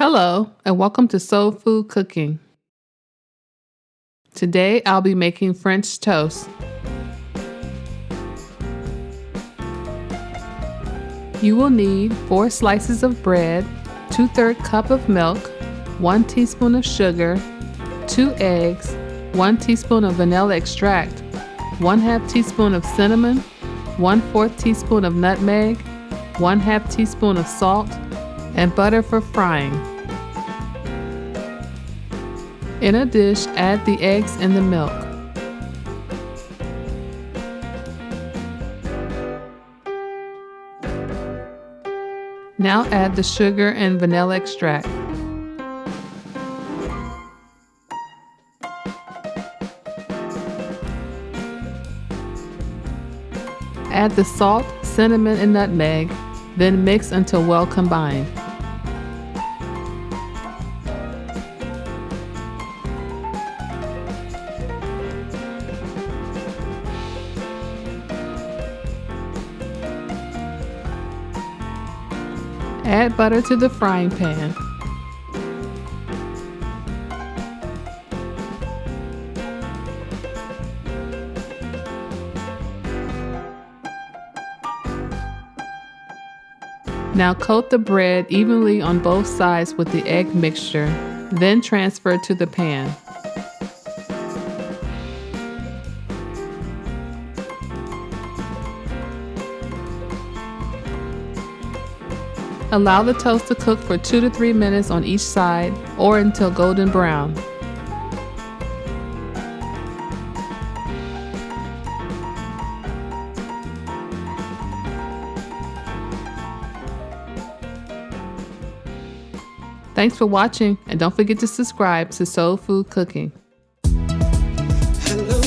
Hello, and welcome to Soul Food Cooking. Today I'll be making French toast. You will need 4 slices of bread, 2/3 cup of milk, 1 teaspoon of sugar, 2 eggs, 1 teaspoon of vanilla extract, 1/2 teaspoon of cinnamon, 1/4 teaspoon of nutmeg, 1/2 teaspoon of salt, and butter for frying. In a dish, add the eggs and the milk. Now add the sugar and vanilla extract. Add the salt, cinnamon, and nutmeg, then mix until well combined. Add butter to the frying pan. Now coat the bread evenly on both sides with the egg mixture, then transfer to the pan. Allow the toast to cook for 2 to 3 minutes on each side or until golden brown. Thanks for watching, and don't forget to subscribe to Soul Food Cooking. Hello.